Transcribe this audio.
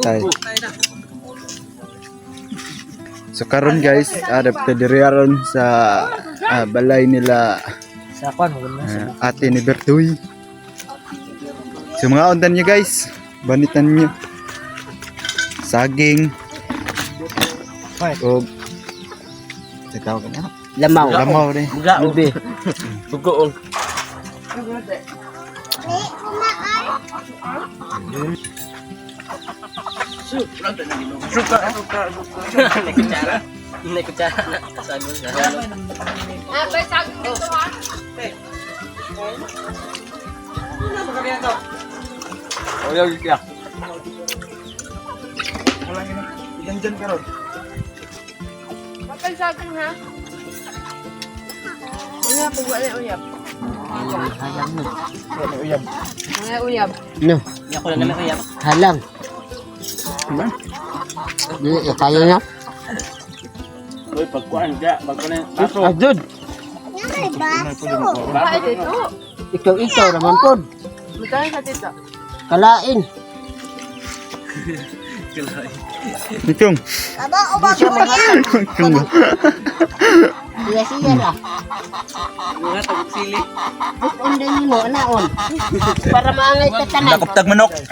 tay. So karon guys, ada pediriaron sa balay nila Sa kwan mo ate ni Bertoy. So mga undan nyo guys, banitan nyo. Saging. O tawag ka na. Lamaw. Lamaw rin. Ubi. Bugoong. Suka. Ini kucara na saging sa halo. May saging dito ha. Ayaw gikya. May saging ha. Uyab, wala uyab. Wala uyab. No. Ya ko lang naman kaya. Halang. Di kaya na. Uy, pagkuhan ka, pagkuhan paso. Ajud. Bakit dito? Ikaw naman pod. Magkano sa dito? Kalain. Itong. Itong. Siya ra. Mga tagog sili. Undan mo anaon. Para maangay ka tanan. Nakaptag manok.